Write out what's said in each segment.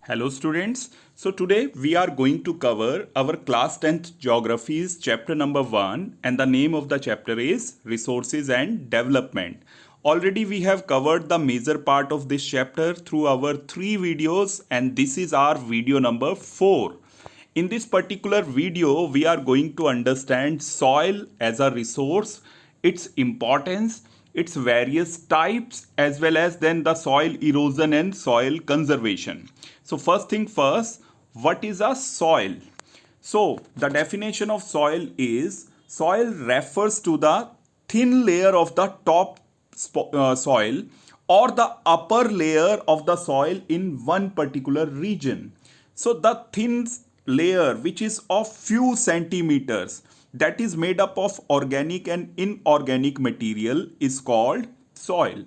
Hello students. So today we are going to cover our class 10th geography's chapter number 1 and the name of the chapter is resources and development. Already we have covered the major part of this chapter through our 3 videos and this is our video number 4. In this particular video we are going to understand soil as a resource, its importance, its various types as well as then the soil erosion and soil conservation. So first thing first, what is a soil? So the definition of soil refers to the thin layer of the top soil or the upper layer of the soil in one particular region. So the thin layer which is of few centimeters that is made up of organic and inorganic material is called soil.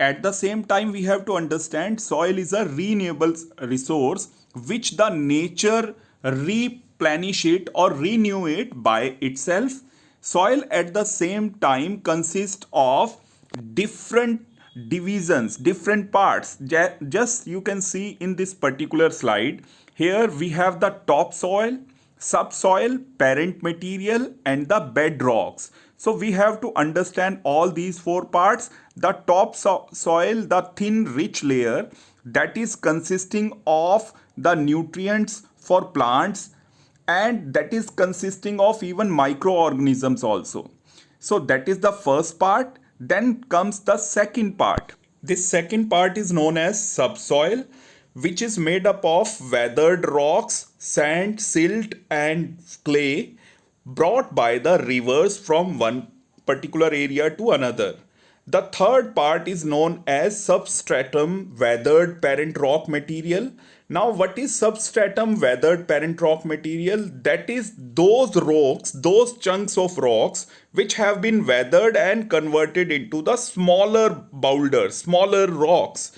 At the same time, we have to understand soil is a renewable resource which the nature replenish it or renew it by itself. Soil at the same time consists of different divisions, different parts. Just you can see in this particular slide. Here we have the topsoil, subsoil, parent material and the bedrocks. So we have to understand all these 4 parts. The top soil, the thin rich layer that is consisting of the nutrients for plants and that is consisting of even microorganisms also. So that is the first part. Then comes the second part. This second part is known as subsoil, which is made up of weathered rocks, sand, silt and clay brought by the rivers from one particular area to another. The third part is known as substratum weathered parent rock material. Now, what is substratum weathered parent rock material? That is those rocks, those chunks of rocks which have been weathered and converted into the smaller boulders, smaller rocks.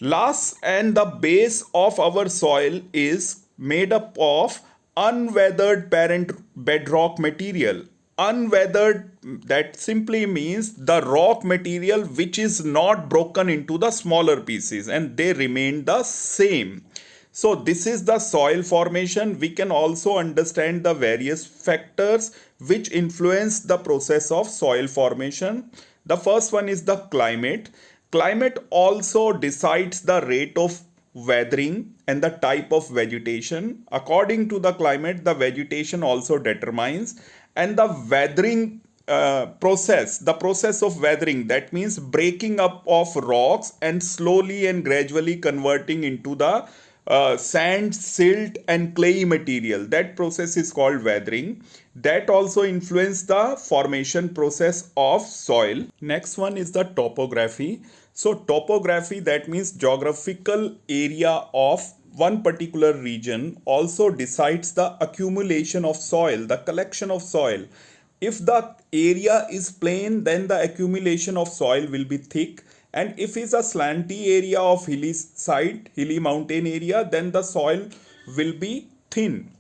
Last and the base of our soil is made up of unweathered parent bedrock material. Unweathered, that simply means the rock material which is not broken into the smaller pieces and they remain the same. So this is the soil formation. We can also understand the various factors which influence the process of soil formation. The first one is the climate. Climate also decides the rate of weathering and the type of vegetation. According to the climate, the vegetation also determines and the weathering the process of weathering, that means breaking up of rocks and slowly and gradually converting into the sand, silt and clay material. That process is called weathering. That also influence the formation process of soil. Next one is the topography. So topography, that means geographical area of one particular region, also decides the accumulation of soil, the collection of soil. If the area is plain, then the accumulation of soil will be thick. And if it's a slanty area of hilly side, hilly mountain area, then the soil will be thin.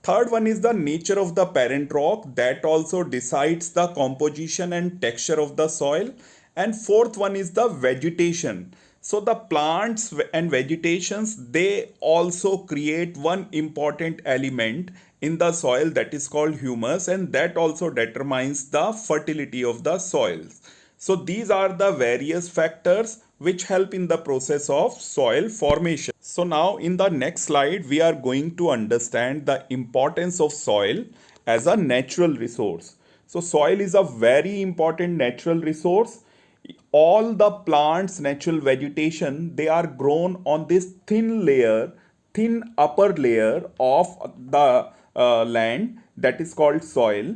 Third one is the nature of the parent rock. That also decides the composition and texture of the soil. And fourth one is the vegetation. So the plants and vegetations, they also create one important element in the soil that is called humus and that also determines the fertility of the soils. So these are the various factors which help in the process of soil formation. So now in the next slide, we are going to understand the importance of soil as a natural resource. So soil is a very important natural resource. All the plants, natural vegetation, they are grown on this thin layer, thin upper layer of the land that is called soil.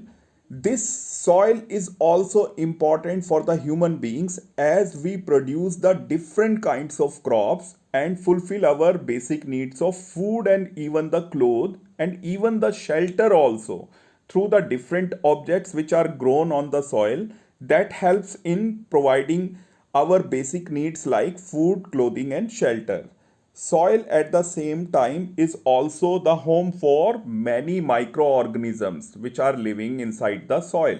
This soil is also important for the human beings as we produce the different kinds of crops and fulfill our basic needs of food and even the clothes and even the shelter also through the different objects which are grown on the soil that helps in providing our basic needs like food, clothing and shelter. Soil at the same time is also the home for many microorganisms which are living inside the soil.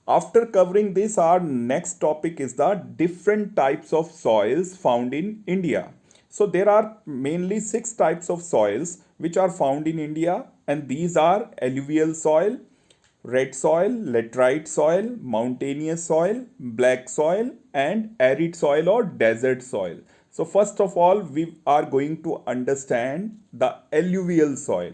After covering this, our next topic is the different types of soils found in India. So there are mainly 6 types of soils which are found in India, and these are alluvial soil, red soil, laterite soil, mountainous soil, black soil, and arid soil or desert soil. So first of all, we are going to understand the alluvial soil.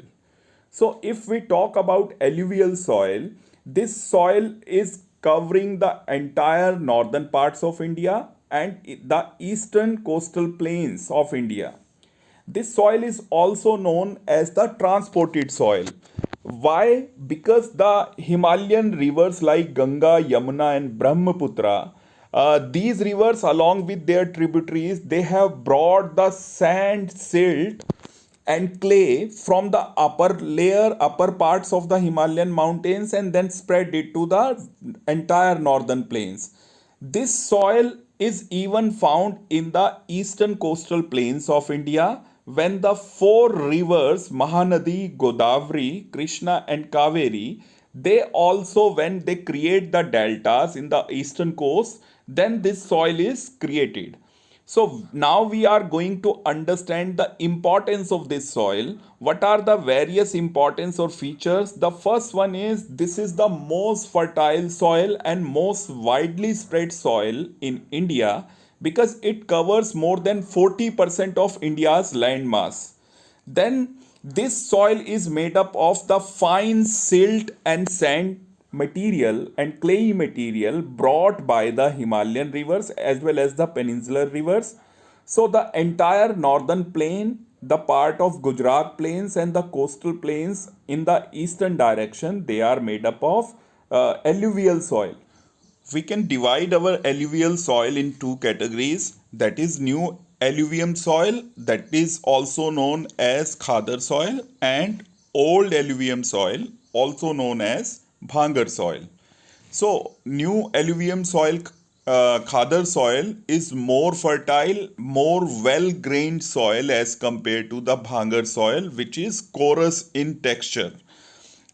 So if we talk about alluvial soil, this soil is covering the entire northern parts of India and the eastern coastal plains of India. This soil is also known as the transported soil. Why? Because the Himalayan rivers like Ganga, Yamuna, and Brahmaputra, these rivers, along with their tributaries, they have brought the sand, silt, and clay from the upper parts of the Himalayan mountains and then spread it to the entire northern plains. This soil is even found in the eastern coastal plains of India when the 4 rivers Mahanadi, Godavari, Krishna, and Kaveri, they also, when they create the deltas in the eastern coast, then this soil is created. So now we are going to understand the importance of this soil. What are the various importance or features? The first one is this is the most fertile soil and most widely spread soil in India because it covers more than 40% of India's land mass. Then this soil is made up of the fine silt and sand material and clayey material brought by the Himalayan rivers as well as the peninsular rivers. So the entire northern plain, the part of Gujarat plains and the coastal plains in the eastern direction, they are made up of alluvial soil. We can divide our alluvial soil in 2 categories, that is new alluvium soil, that is also known as khadar soil, and old alluvium soil, also known as bhangar soil. So new alluvium soil, khadar soil is more fertile, more well grained soil as compared to the bhangar soil, which is coarse in texture.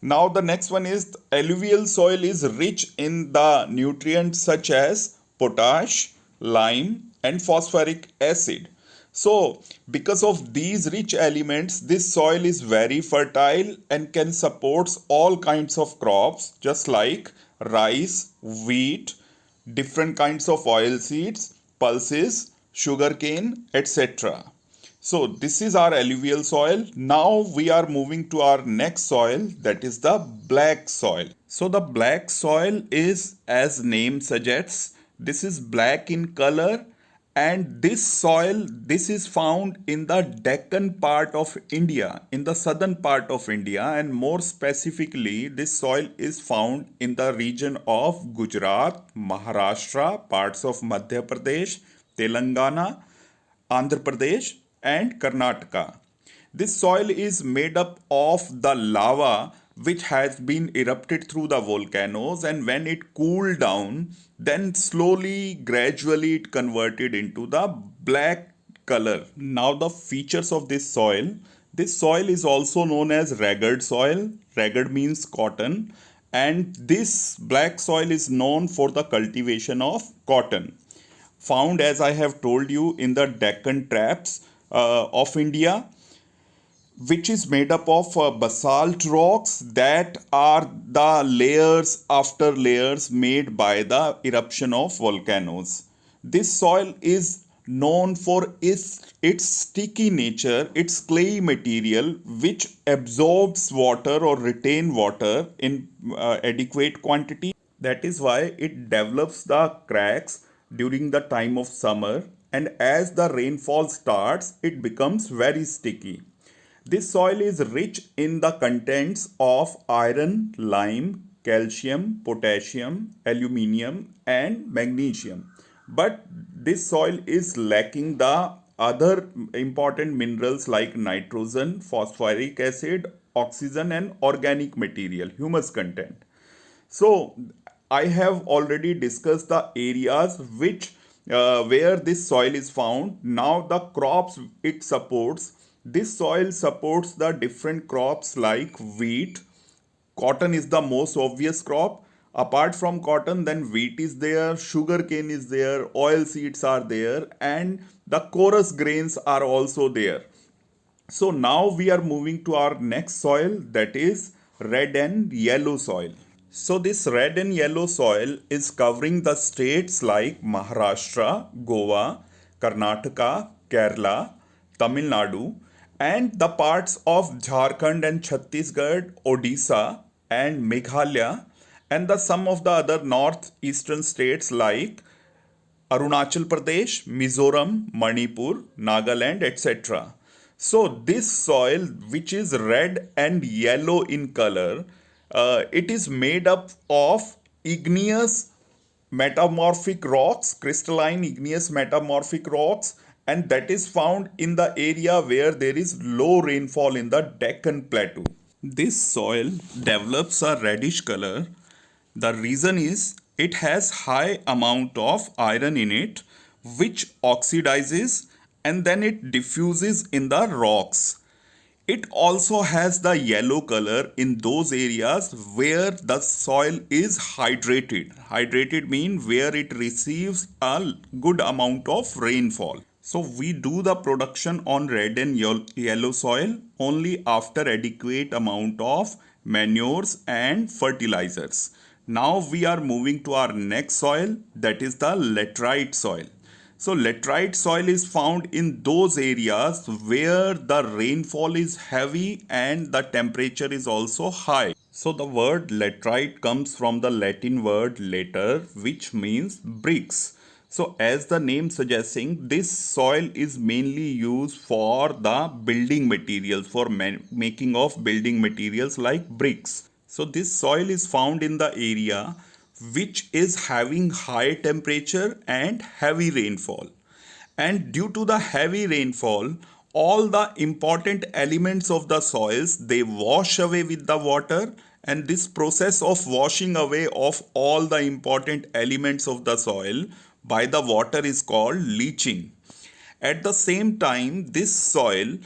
Now the next one is alluvial soil is rich in the nutrients such as potash, lime, and phosphoric acid. So because of these rich elements, this soil is very fertile and can support all kinds of crops just like rice, wheat, different kinds of oil seeds, pulses, sugarcane, etc. So this is our alluvial soil. Now we are moving to our next soil, that is the black soil. So the black soil is, as name suggests, this is black in color, and this soil, this is found in the Deccan part of India, in the southern part of India, and more specifically this soil is found in the region of Gujarat, Maharashtra, parts of Madhya Pradesh, Telangana, Andhra Pradesh, and Karnataka. This soil is made up of the lava which has been erupted through the volcanoes, and when it cooled down, then slowly, gradually it converted into the black color. Now the features of this soil is also known as ragged soil. Ragged means cotton, and this black soil is known for the cultivation of cotton, found, as I have told you, in the Deccan Traps of India, which is made up of basalt rocks that are the layers after layers made by the eruption of volcanoes. This soil is known for its sticky nature, its clay material, which absorbs water or retain water in adequate quantity. That is why it develops the cracks during the time of summer, and as the rainfall starts, it becomes very sticky. This soil is rich in the contents of iron, lime, calcium, potassium, aluminium, and magnesium. But this soil is lacking the other important minerals like nitrogen, phosphoric acid, oxygen, and organic material, humus content. So I have already discussed the areas which where this soil is found. Now the crops it supports. This soil supports the different crops like wheat. Cotton is the most obvious crop. Apart from cotton, then wheat is there, sugarcane is there, oil seeds are there, and the chorus grains are also there. So now we are moving to our next soil, that is red and yellow soil. So this red and yellow soil is covering the states like Maharashtra, Goa, Karnataka, Kerala, Tamil Nadu, and the parts of Jharkhand and Chhattisgarh, Odisha, and Meghalaya, and the some of the other northeastern states like Arunachal Pradesh, Mizoram, Manipur, Nagaland, etc. So this soil, which is red and yellow in color, it is made up of igneous metamorphic rocks, crystalline igneous metamorphic rocks, and that is found in the area where there is low rainfall in the Deccan Plateau. This soil develops a reddish color. The reason is it has high amount of iron in it, which oxidizes and then it diffuses in the rocks. It also has the yellow color in those areas where the soil is hydrated. Hydrated means where it receives a good amount of rainfall. So we do the production on red and yellow soil only after adequate amount of manures and fertilizers. Now we are moving to our next soil, that is the laterite soil. So laterite soil is found in those areas where the rainfall is heavy and the temperature is also high. So the word laterite comes from the Latin word later, which means bricks. So as the name suggesting, this soil is mainly used for the building materials, for making of building materials like bricks. So this soil is found in the area which is having high temperature and heavy rainfall. And due to the heavy rainfall, all the important elements of the soils, they wash away with the water, and this process of washing away of all the important elements of the soil by the water is called leaching. At the same time, this soil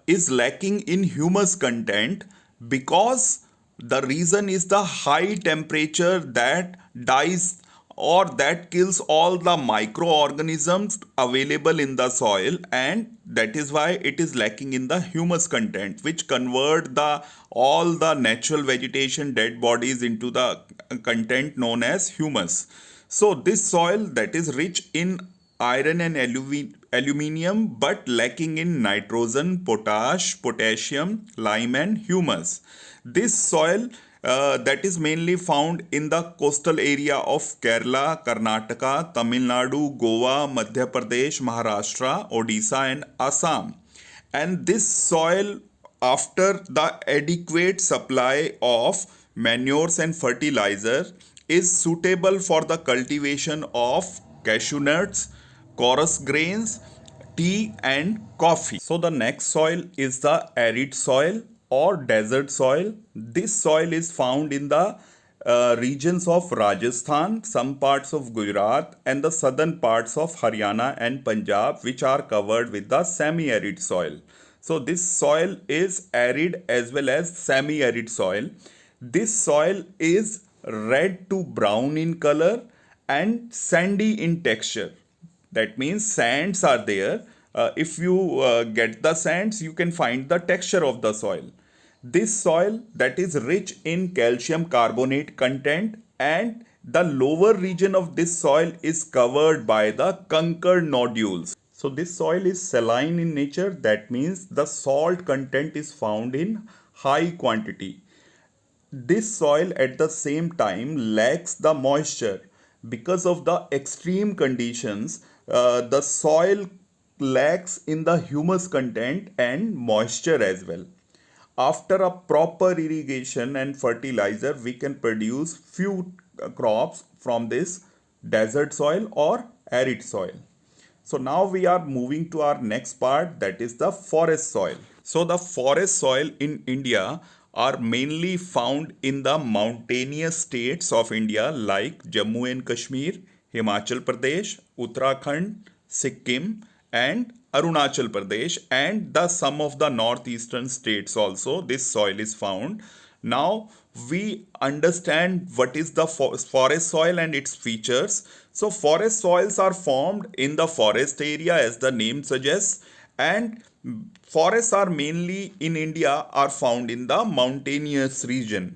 is lacking in humus content because the reason is the high temperature that dies or that kills all the microorganisms available in the soil, and that is why it is lacking in the humus content, which convert the all the natural vegetation dead bodies into the content known as humus. So this soil that is rich in iron and aluminium but lacking in nitrogen, potash, potassium, lime and humus. This soil that is mainly found in the coastal area of Kerala, Karnataka, Tamil Nadu, Goa, Madhya Pradesh, Maharashtra, Odisha and Assam. And this soil, after the adequate supply of manures and fertilizer, is suitable for the cultivation of cashew nuts, chorus grains, tea and coffee. So the next soil is the arid soil or desert soil. This soil is found in the regions of Rajasthan, some parts of Gujarat and the southern parts of Haryana and Punjab, which are covered with the semi-arid soil. So this soil is arid as well as semi-arid soil. This soil is red to brown in color and sandy in texture. That means sands are there. If you get the sands, you can find the texture of the soil. This soil that is rich in calcium carbonate content, and the lower region of this soil is covered by the conker nodules. So this soil is saline in nature. That means the salt content is found in high quantity. This soil at the same time lacks the moisture. Because of the extreme conditions, the soil lacks in the humus content and moisture as well. After a proper irrigation and fertilizer, we can produce few crops from this desert soil or arid soil. So now we are moving to our next part, that is the forest soil. So the forest soil in India are mainly found in the mountainous states of India like Jammu and Kashmir, Himachal Pradesh, Uttarakhand, Sikkim and Arunachal Pradesh, and the some of the northeastern states also this soil is found. Now we understand what is the forest soil and its features. So forest soils are formed in the forest area as the name suggests, and forests are mainly in India are found in the mountainous region.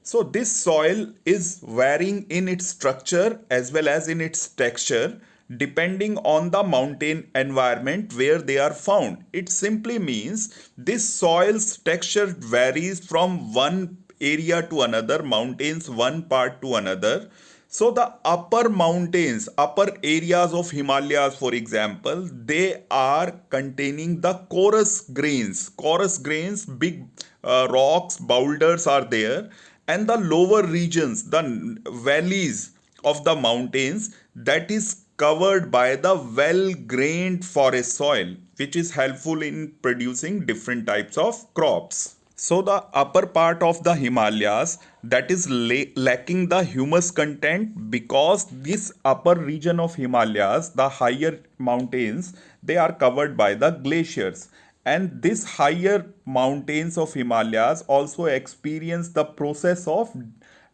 So this soil is varying in its structure as well as in its texture depending on the mountain environment where they are found. It simply means this soil's texture varies from one area to another, mountains one part to another. So the upper mountains, upper areas of Himalayas, for example, they are containing the coarse grains. Coarse grains, big rocks, boulders are there, and the lower regions, the valleys of the mountains, that is covered by the well-grained forest soil, which is helpful in producing different types of crops. So the upper part of the Himalayas, that is lacking the humus content, because this upper region of Himalayas, the higher mountains, they are covered by the glaciers, and this higher mountains of Himalayas also experience the process of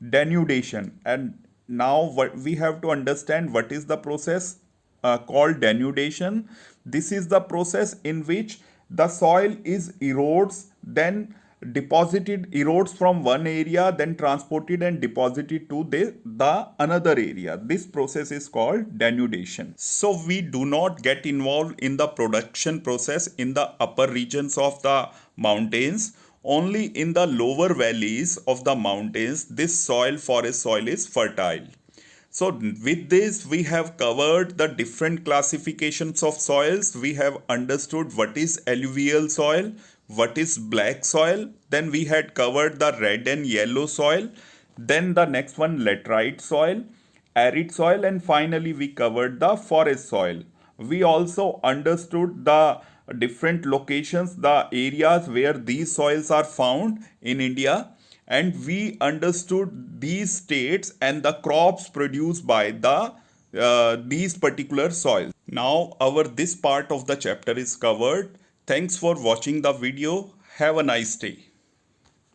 denudation. And now what we have to understand, what is the process called denudation. This is the process in which the soil is erodes, then deposited, erodes from one area, then transported and deposited to the another area. This process is called denudation. So we do not get involved in the production process in the upper regions of the mountains. Only in the lower valleys of the mountains this soil, forest soil, is fertile. So with this we have covered the different classifications of soils. We have understood what is alluvial soil, what is black soil, then we had covered the red and yellow soil, then the next one laterite soil, arid soil, and finally we covered the forest soil. We also understood the different locations, the areas where these soils are found in India, and we understood these states and the crops produced by these particular soils. Now our this part of the chapter is covered. Thanks for watching the video. Have a nice day.